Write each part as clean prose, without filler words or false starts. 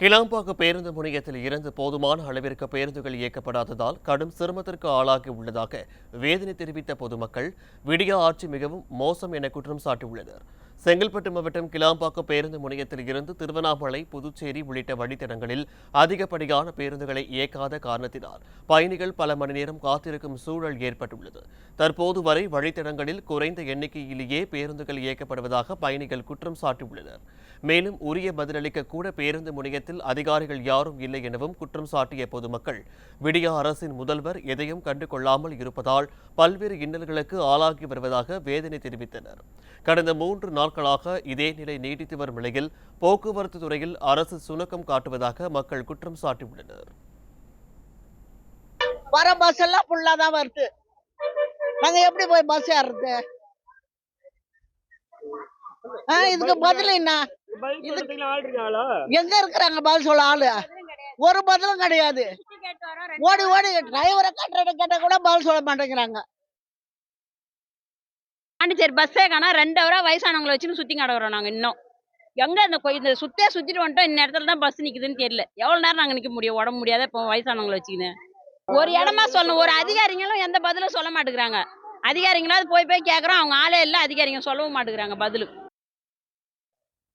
கிளாம்பாக்கம் பேருந்து முனையத்தில் இருந்து போதுமான அளவிற்கு பேருந்துகள் இயக்கப்படாததால் கடும் சிரமத்திற்கு ஆளாகி உள்ளதாக வேதனை தெரிவித்த பொதுமக்கள் விடியா ஆட்சி மிகவும் மோசம் என குற்றம் சாட்டியுள்ளனர். செங்கல்பட்டு மாவட்டம் கிளாம்பாக்கம் பேருந்து முனையத்தில் இருந்து திருவண்ணாமலை, புதுச்சேரி உள்ளிட்ட வழித்தடங்களில் அதிகப்படியான பேருந்துகளை இயக்காத காரணத்தினால் பயணிகள் பல மணி நேரம் காத்திருக்கும் சூழல் ஏற்பட்டுள்ளது. தற்போது வரை வழித்தடங்களில் குறைந்த எண்ணிக்கையிலேயே பேருந்துகள் இயக்கப்படுவதாக பயணிகள் குற்றம் சாட்டியுள்ளனர். மேலும் உரிய பதிலளிக்க கூட பேருந்து முனையத்தில் அதிகாரிகள் யாரும் இல்லை எனவும் குற்றம் சாட்டிய பொதுமக்கள் விடியா அரசின் முதல்வர் எதையும் கண்டு கொள்ளாமல் இருப்பதால் பல்வேறு இன்னல்களுக்கு ஆளாகி வருவதாக வேதனை தெரிவித்தனர். கடந்த 3 நாட்களாக இதே நிலை நீடித்து வரும் நிலையில் போக்குவரத்து துறையில் அரசு சுணக்கம் காட்டுவதாக மக்கள் குற்றம் சாட்டியுள்ளனர். வர பஸ் எல்லாம் ஃபுல்லா தான் வருது. நாங்க எப்படி போய் பஸ் ஏறது? இதுக்கு பதில் என்ன? எங்க இருக்கிறாங்க பதில் சொல்ல ஆளு? ஒரு பதிலும் கிடையாது. ஓடி ஓடி டிரைவரை கேட்டா கூட பதில் சொல்ல மாட்டேங்கிறாங்க. பாண்டிச்சேரி பஸ்ஸே காணா 2 ஹவரா வயசானவங்களை வச்சுன்னு சுத்தி கிடக்குறோம். நாங்க இன்னும் எங்க இந்த சுத்திட்டு வந்துட்டோம். இந்த இடத்துல தான் பஸ் நிக்குதுன்னு தெரியல. எவ்வளவு நேரம் நாங்க நிக்க முடியும்? உடம்பு முடியாத இப்போ வயசானவங்களை வச்சுக்கின்னு ஒரு இடமா சொல்லணும். ஒரு அதிகாரிங்களும் எந்த பதிலும் சொல்ல மாட்டேங்கிறாங்க. அதிகாரிங்களாவது போய் கேட்கறோம், அவங்க ஆளே இல்லை. அதிகாரிங்க சொல்லவும் மாட்டேங்கிறாங்க பதிலு.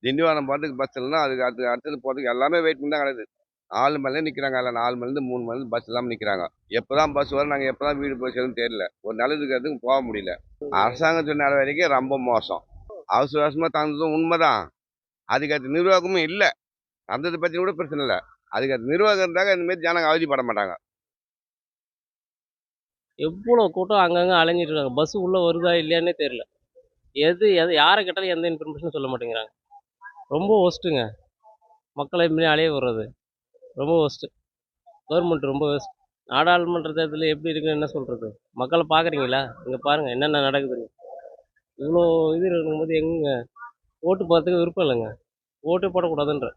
திண்டிவனம் போகிறதுக்கு பஸ் இல்லைன்னா அதுக்கு அடுத்தது போகிறதுக்கு எல்லாமே வெயிட் பண்ணி தான் கிடக்குது. 4 மணிலே நிற்கிறாங்க. இல்லை 4 மணிலேருந்து 3 மணிலேருந்து பஸ் இல்லாமல் நிற்கிறாங்க. எப்போ தான் பஸ் வரும், நாங்கள் எப்போ தான் வீடு போய் சேரும்னு தெரியல. ஒரு நல்லதுக்கு அதுக்கு போக முடியல. அரசாங்கத்தின் நடவடிக்கை ரொம்ப மோசம். அவசரமாக தந்ததும் உண்மைதான். அதுக்கடுத்த நிர்வாகமும் இல்லை. தந்ததை பற்றி கூட பிரச்சனை இல்லை. அதுக்கடுத்த நிர்வாகம் இருந்தாங்க இந்தமாரி ஜனங்க அவதிப்பட மாட்டாங்க. எவ்வளோ கூட்டம் அங்கங்கே அலைஞ்சிட்டு இருக்காங்க. பஸ் உள்ளே வருதா இல்லையானே தெரில. எது யாரை கேட்டாலும் எந்த இன்ஃபர்மேஷனும் சொல்ல மாட்டேங்கிறாங்க. ரொம்ப ஒஸ்ட்டுங்க. மக்களை இப்படி அலைய விடுறது ரொம்ப ஒஸ்ட்டு. கவர்மெண்ட் ரொம்ப ஒஸ்ட். நாடாளுமன்ற தேர்தலில் எப்படி இருக்குன்னு என்ன சொல்கிறது? மக்களை பார்க்குறீங்களா? இங்கே பாருங்கள் என்னென்ன நடக்குதுன்னு. இவ்வளோ இது இருக்கும்போது எங்க ஓட்டு போகிறதுக்கு விருப்பம் இல்லைங்க. ஓட்டே போடக்கூடாதுன்ற.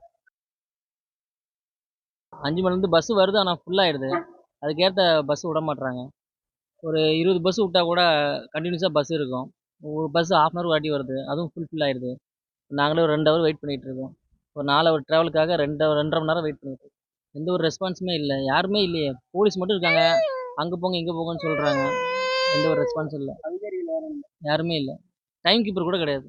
5 மணிலேருந்து பஸ் வருது, ஆனால் ஃபுல்லாகிடுது. அதுக்கேற்ற பஸ் விட மாட்டுறாங்க. ஒரு 20 பஸ் விட்டா கூட கண்டினியூஸாக பஸ் இருக்கும். ஒரு பஸ் ½ அன் ஹவர் வாட்டி வருது, அதுவும் ஃபுல் ஆகிடுது. நாங்களே ஒரு 2 ஹவர் வெயிட் பண்ணிகிட்டு இருக்கோம். ஒரு 4 ஹவர் ட்ராவலுக்காக 2.5 மணி நேரம் வெயிட் பண்ணிட்டு இருக்கோம். எந்த ஒரு ரெஸ்பான்ஸுமே இல்லை. யாருமே இல்லையே. போலீஸ் மட்டும் இருக்காங்க. அங்கே போங்க இங்கே போங்கன்னு சொல்கிறாங்க. எந்த ஒரு ரெஸ்பான்ஸும் இல்லை. யாருமே இல்லை. டைம் கீப்பர் கூட கிடையாது.